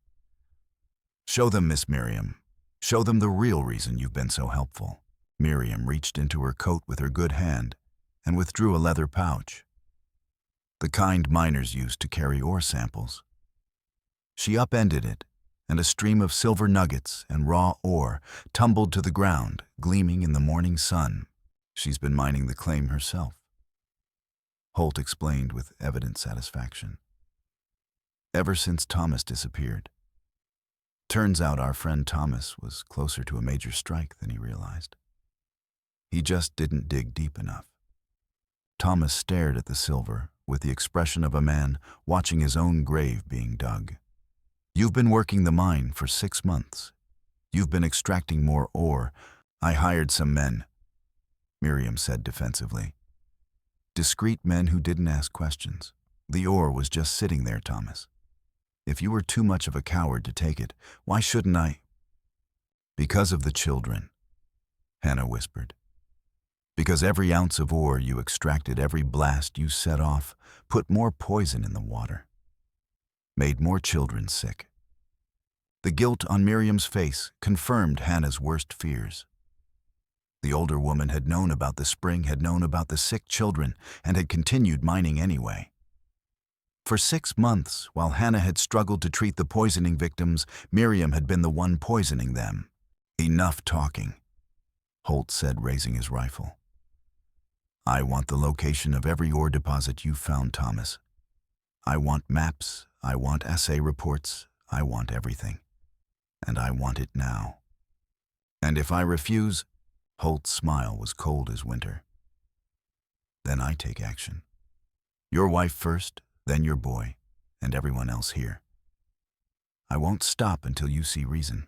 Show them, Miss Miriam. Show them the real reason you've been so helpful. Miriam reached into her coat with her good hand and withdrew a leather pouch, the kind miners used to carry ore samples. She upended it, and a stream of silver nuggets and raw ore tumbled to the ground, gleaming in the morning sun. She's been mining the claim herself, Holt explained with evident satisfaction. Ever since Thomas disappeared. Turns out our friend Thomas was closer to a major strike than he realized. He just didn't dig deep enough. Thomas stared at the silver with the expression of a man watching his own grave being dug. You've been working the mine for 6 months. You've been extracting more ore. I hired some men, Miriam said defensively. Discreet men who didn't ask questions. The ore was just sitting there, Thomas. If you were too much of a coward to take it, why shouldn't I? Because of the children, Hannah whispered. Because every ounce of ore you extracted, every blast you set off, put more poison in the water. Made more children sick. The guilt on Miriam's face confirmed Hannah's worst fears. The older woman had known about the spring, had known about the sick children, and had continued mining anyway. For 6 months, while Hannah had struggled to treat the poisoning victims, Miriam had been the one poisoning them. Enough talking, Holt said, raising his rifle. I want the location of every ore deposit you've found, Thomas. I want maps, I want assay reports, I want everything. And I want it now. And if I refuse, Holt's smile was cold as winter. Then I take action. Your wife first, then your boy, and everyone else here. I won't stop until you see reason.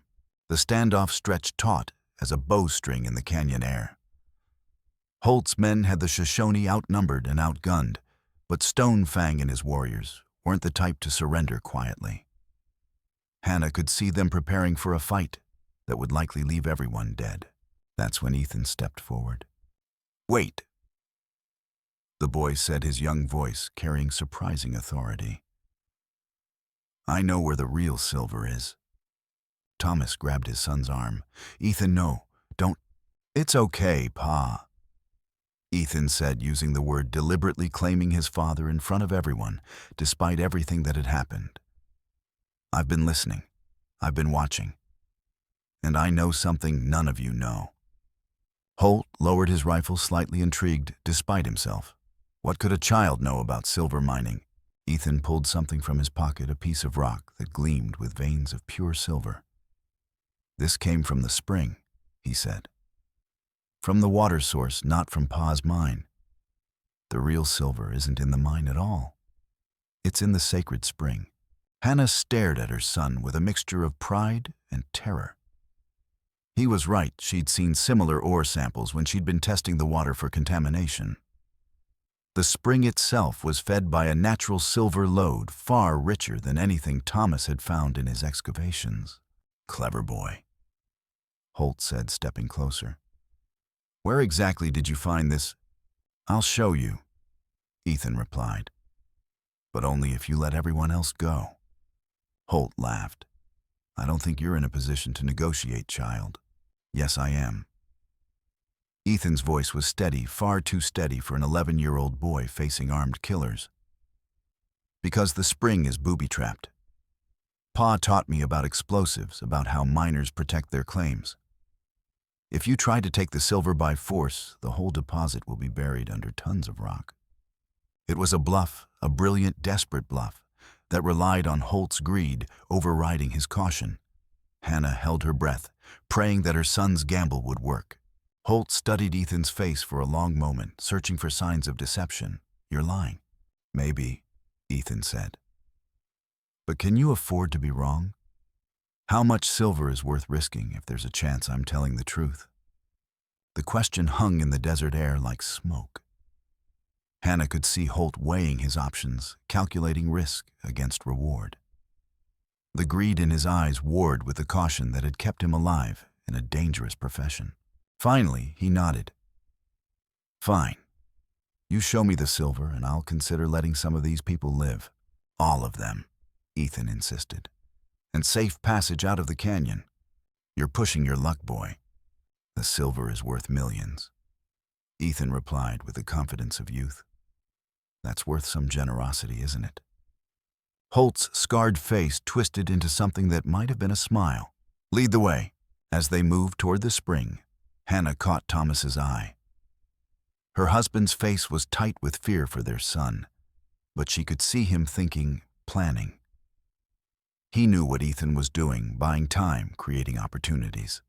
The standoff stretched taut as a bowstring in the canyon air. Holt's men had the Shoshone outnumbered and outgunned, but Stone Fang and his warriors weren't the type to surrender quietly. Hannah could see them preparing for a fight that would likely leave everyone dead. That's when Ethan stepped forward. Wait, the boy said, his young voice carrying surprising authority. I know where the real silver is. Thomas grabbed his son's arm. Ethan, no, don't. It's okay, Pa, Ethan said, using the word deliberately, claiming his father in front of everyone, despite everything that had happened. I've been listening. I've been watching. And I know something none of you know. Holt lowered his rifle, slightly intrigued, despite himself. What could a child know about silver mining? Ethan pulled something from his pocket, a piece of rock that gleamed with veins of pure silver. This came from the spring, he said. From the water source, not from Pa's mine. The real silver isn't in the mine at all. It's in the sacred spring. Hannah stared at her son with a mixture of pride and terror. He was right. She'd seen similar ore samples when she'd been testing the water for contamination. The spring itself was fed by a natural silver lode far richer than anything Thomas had found in his excavations. Clever boy, Holt said, stepping closer. Where exactly did you find this? I'll show you, Ethan replied. But only if you let everyone else go. Holt laughed. I don't think you're in a position to negotiate, child. Yes, I am. Ethan's voice was steady, far too steady for an 11-year-old boy facing armed killers. Because the spring is booby-trapped. Pa taught me about explosives, about how miners protect their claims. If you try to take the silver by force, the whole deposit will be buried under tons of rock. It was a bluff, a brilliant, desperate bluff, that relied on Holt's greed overriding his caution. Hannah held her breath, praying that her son's gamble would work. Holt studied Ethan's face for a long moment, searching for signs of deception. "You're lying." "Maybe," Ethan said. "But can you afford to be wrong? How much silver is worth risking if there's a chance I'm telling the truth?" The question hung in the desert air like smoke. Hannah could see Holt weighing his options, calculating risk against reward. The greed in his eyes warred with the caution that had kept him alive in a dangerous profession. Finally, he nodded. "Fine. You show me the silver and I'll consider letting some of these people live. All of them," Ethan insisted. "And safe passage out of the canyon. You're pushing your luck, boy. The silver is worth millions." Ethan replied with the confidence of youth. "That's worth some generosity, isn't it?" Holt's scarred face twisted into something that might have been a smile. "Lead the way." As they moved toward the spring, Hannah caught Thomas's eye. Her husband's face was tight with fear for their son, but she could see him thinking, planning. He knew what Ethan was doing, buying time, creating opportunities.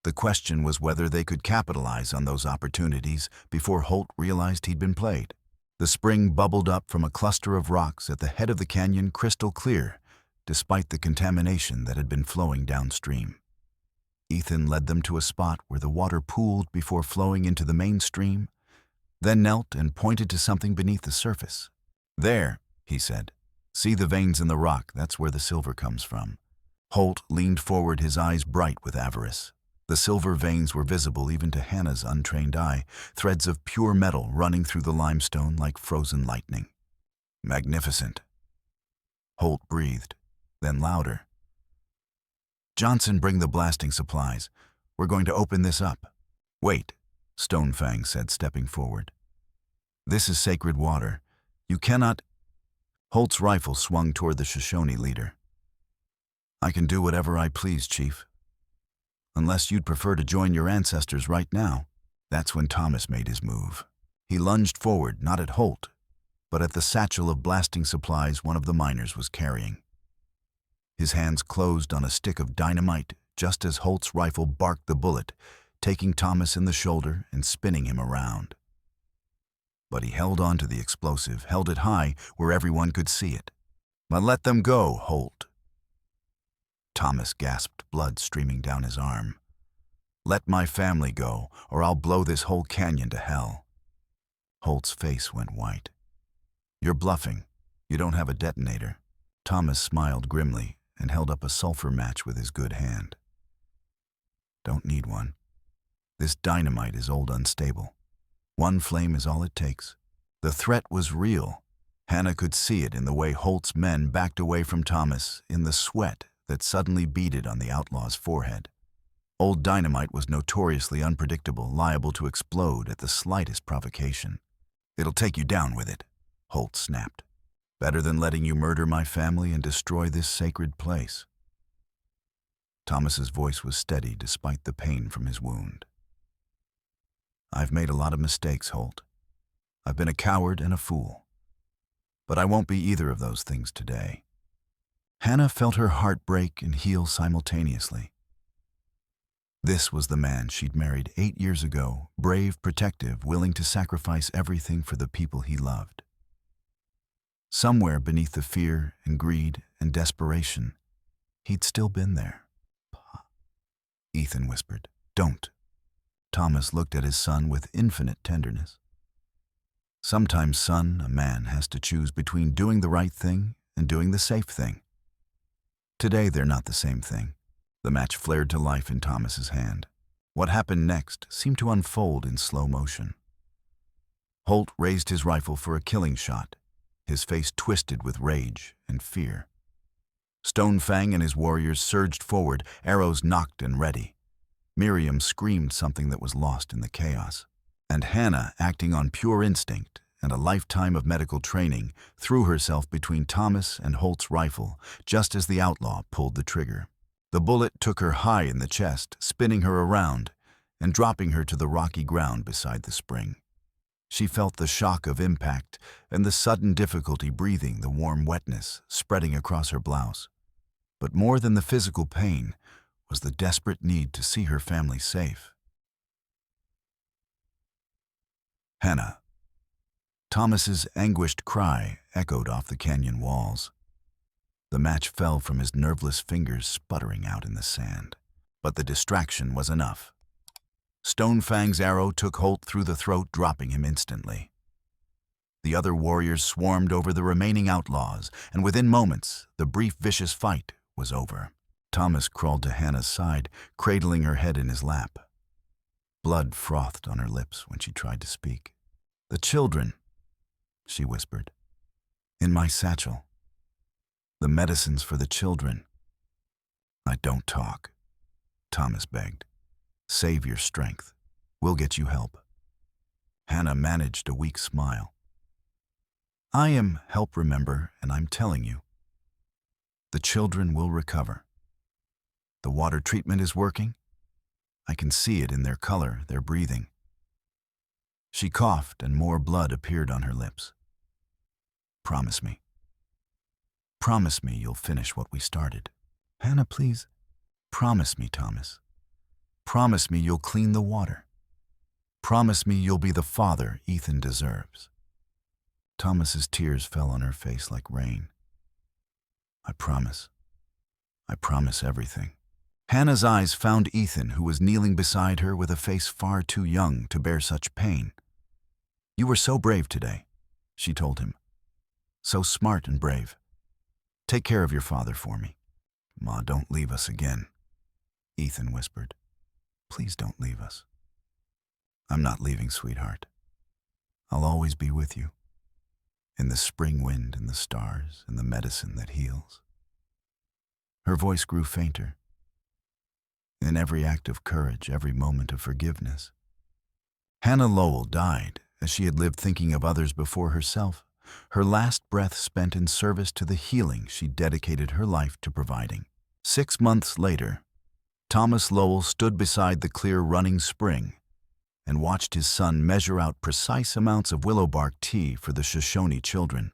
The question was whether they could capitalize on those opportunities before Holt realized he'd been played. The spring bubbled up from a cluster of rocks at the head of the canyon, crystal clear, despite the contamination that had been flowing downstream. Ethan led them to a spot where the water pooled before flowing into the main stream, then knelt and pointed to something beneath the surface. "There," he said. "See the veins in the rock, that's where the silver comes from." Holt leaned forward, his eyes bright with avarice. The silver veins were visible even to Hannah's untrained eye, threads of pure metal running through the limestone like frozen lightning. "Magnificent." Holt breathed, then louder. "Johnson, bring the blasting supplies. We're going to open this up." "Wait," Stonefang said, stepping forward. "This is sacred water. You cannot—" Holt's rifle swung toward the Shoshone leader. "I can do whatever I please, Chief. Unless you'd prefer to join your ancestors right now." That's when Thomas made his move. He lunged forward, not at Holt, but at the satchel of blasting supplies one of the miners was carrying. His hands closed on a stick of dynamite just as Holt's rifle barked the bullet, taking Thomas in the shoulder and spinning him around. But he held on to the explosive, held it high where everyone could see it. "But let them go, Holt." Thomas gasped, blood streaming down his arm. "Let my family go, or I'll blow this whole canyon to hell." Holt's face went white. "You're bluffing. You don't have a detonator." Thomas smiled grimly and held up a sulfur match with his good hand. "Don't need one. This dynamite is old, unstable. One flame is all it takes." The threat was real. Hannah could see it in the way Holt's men backed away from Thomas, in the sweat that suddenly beaded on the outlaw's forehead. Old dynamite was notoriously unpredictable, liable to explode at the slightest provocation. "It'll take you down with it," Holt snapped. "Better than letting you murder my family and destroy this sacred place." Thomas's voice was steady despite the pain from his wound. "I've made a lot of mistakes, Holt. I've been a coward and a fool. But I won't be either of those things today." Hannah felt her heart break and heal simultaneously. This was the man she'd married 8 years ago, brave, protective, willing to sacrifice everything for the people he loved. Somewhere beneath the fear and greed and desperation, he'd still been there. "Pa," Ethan whispered. "Don't." Thomas looked at his son with infinite tenderness. "Sometimes, son, a man has to choose between doing the right thing and doing the safe thing. Today they're not the same thing." The match flared to life in Thomas's hand. What happened next seemed to unfold in slow motion. Holt raised his rifle for a killing shot, his face twisted with rage and fear. Stonefang and his warriors surged forward, arrows nocked and ready. Miriam screamed something that was lost in the chaos. And Hannah, acting on pure instinct, and a lifetime of medical training, threw herself between Thomas and Holt's rifle just as the outlaw pulled the trigger. The bullet took her high in the chest, spinning her around and dropping her to the rocky ground beside the spring. She felt the shock of impact and the sudden difficulty breathing the warm wetness spreading across her blouse. But more than the physical pain was the desperate need to see her family safe. Hannah. Thomas's anguished cry echoed off the canyon walls. The match fell from his nerveless fingers, sputtering out in the sand. But the distraction was enough. Stonefang's arrow took Holt through the throat, dropping him instantly. The other warriors swarmed over the remaining outlaws, and within moments, the brief, vicious fight was over. Thomas crawled to Hannah's side, cradling her head in his lap. Blood frothed on her lips when she tried to speak. "The children," she whispered. "In my satchel. The medicines for the children." "I don't talk," Thomas begged. "Save your strength. We'll get you help." Hannah managed a weak smile. "I am help, remember, and I'm telling you. The children will recover. The water treatment is working. I can see it in their color, their breathing." She coughed and more blood appeared on her lips. "Promise me. Promise me you'll finish what we started." "Hannah, please." "Promise me, Thomas. Promise me you'll clean the water. Promise me you'll be the father Ethan deserves." Thomas's tears fell on her face like rain. "I promise. I promise everything." Hannah's eyes found Ethan, who was kneeling beside her with a face far too young to bear such pain. "You were so brave today," she told him. "So smart and brave. Take care of your father for me." "Ma, don't leave us again," Ethan whispered. "Please don't leave us." "I'm not leaving, sweetheart. I'll always be with you. In the spring wind and the stars and the medicine that heals." Her voice grew fainter. "In every act of courage, every moment of forgiveness." Hannah Lowell died as she had lived thinking of others before herself, her last breath spent in service to the healing she dedicated her life to providing. 6 months later, Thomas Lowell stood beside the clear running spring and watched his son measure out precise amounts of willow bark tea for the Shoshone children.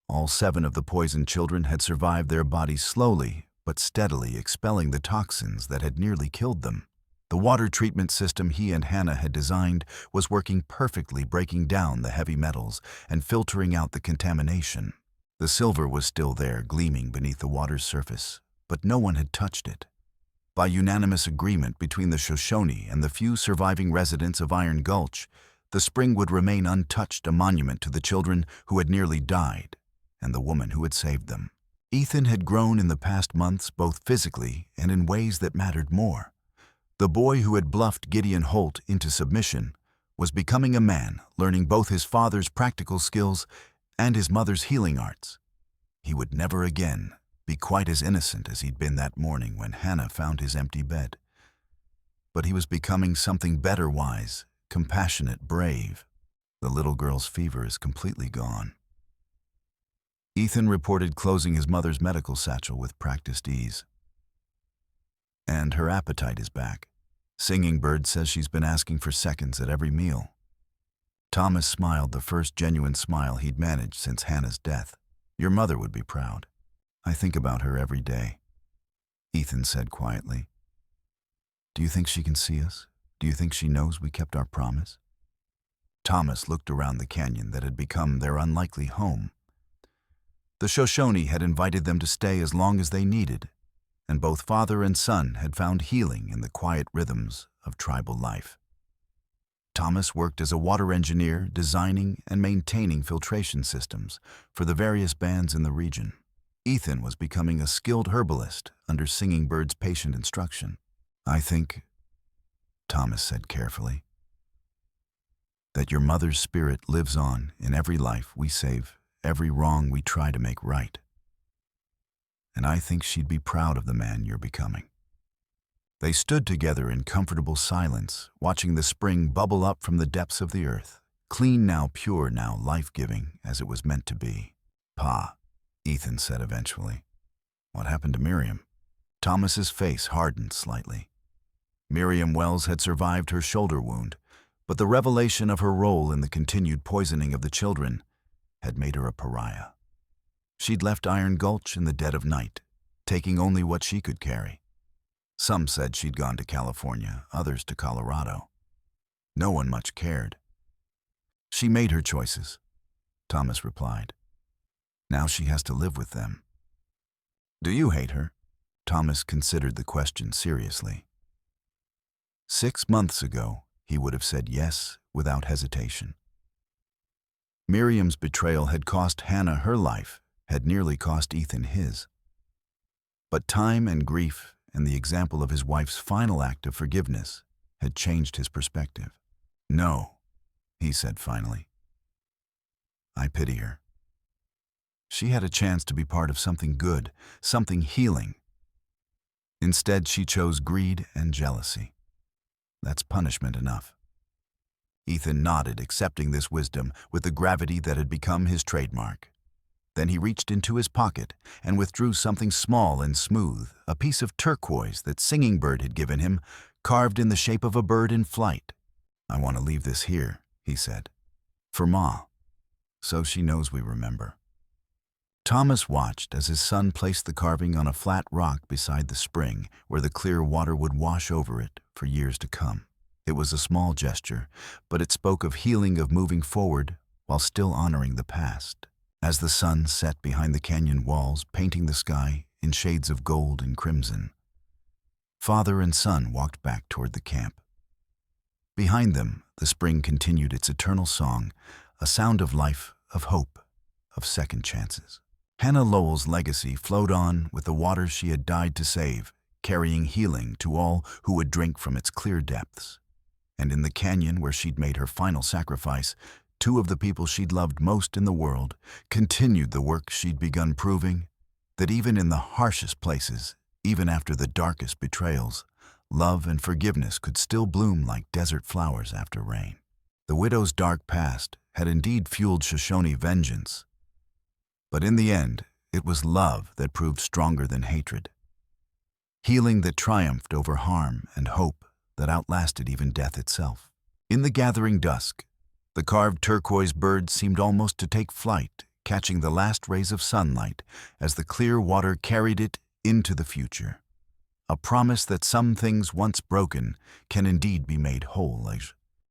All 7 of the poisoned children had survived, their bodies slowly but steadily expelling the toxins that had nearly killed them. The water treatment system he and Hannah had designed was working perfectly, breaking down the heavy metals and filtering out the contamination. The silver was still there, gleaming beneath the water's surface, but no one had touched it. By unanimous agreement between the Shoshone and the few surviving residents of Iron Gulch, the spring would remain untouched, a monument to the children who had nearly died and the woman who had saved them. Ethan had grown in the past months, both physically and in ways that mattered more. The boy who had bluffed Gideon Holt into submission was becoming a man, learning both his father's practical skills and his mother's healing arts. He would never again be quite as innocent as he'd been that morning when Hannah found his empty bed. But he was becoming something better, wise, compassionate, brave. The little girl's fever is completely gone. Ethan reported closing his mother's medical satchel with practiced ease. "And her appetite is back. Singing Bird says she's been asking for seconds at every meal." Thomas smiled, the first genuine smile he'd managed since Hannah's death. "Your mother would be proud." "I think about her every day," Ethan said quietly. "Do you think she can see us? Do you think she knows we kept our promise?" Thomas looked around the canyon that had become their unlikely home. The Shoshone had invited them to stay as long as they needed, and both father and son had found healing in the quiet rhythms of tribal life. Thomas worked as a water engineer, designing and maintaining filtration systems for the various bands in the region. Ethan was becoming a skilled herbalist under Singing Bird's patient instruction. "I think," Thomas said carefully, "that your mother's spirit lives on in every life we save, every wrong we try to make right. And I think she'd be proud of the man you're becoming." They stood together in comfortable silence, watching the spring bubble up from the depths of the earth, clean now, pure now, life-giving as it was meant to be. "Pa," Ethan said eventually. "What happened to Miriam?" Thomas's face hardened slightly. Miriam Wells had survived her shoulder wound, but the revelation of her role in the continued poisoning of the children had made her a pariah. She'd left Iron Gulch in the dead of night, taking only what she could carry. Some said she'd gone to California, others to Colorado. No one much cared. "She made her choices," Thomas replied. "Now she has to live with them." "Do you hate her?" Thomas considered the question seriously. 6 months ago, he would have said yes without hesitation. Miriam's betrayal had cost Hannah her life, had nearly cost Ethan his. But time and grief and the example of his wife's final act of forgiveness had changed his perspective. "No," he said finally. "I pity her. She had a chance to be part of something good, something healing. Instead, she chose greed and jealousy. That's punishment enough." Ethan nodded, accepting this wisdom with the gravity that had become his trademark. Then he reached into his pocket and withdrew something small and smooth, a piece of turquoise that Singing Bird had given him, carved in the shape of a bird in flight. "I want to leave this here," he said. "For Ma, so she knows we remember." Thomas watched as his son placed the carving on a flat rock beside the spring where the clear water would wash over it for years to come. It was a small gesture, but it spoke of healing, of moving forward while still honoring the past. As the sun set behind the canyon walls, painting the sky in shades of gold and crimson, father and son walked back toward the camp. Behind them, the spring continued its eternal song, a sound of life, of hope, of second chances. Hannah Lowell's legacy flowed on with the waters she had died to save, carrying healing to all who would drink from its clear depths. And in the canyon where she'd made her final sacrifice, 2 of the people she'd loved most in the world continued the work she'd begun, proving that even in the harshest places, even after the darkest betrayals, love and forgiveness could still bloom like desert flowers after rain. The widow's dark past had indeed fueled Shoshone vengeance, but in the end, it was love that proved stronger than hatred. Healing that triumphed over harm and hope that outlasted even death itself. In the gathering dusk, the carved turquoise bird seemed almost to take flight, catching the last rays of sunlight as the clear water carried it into the future. A promise that some things once broken can indeed be made whole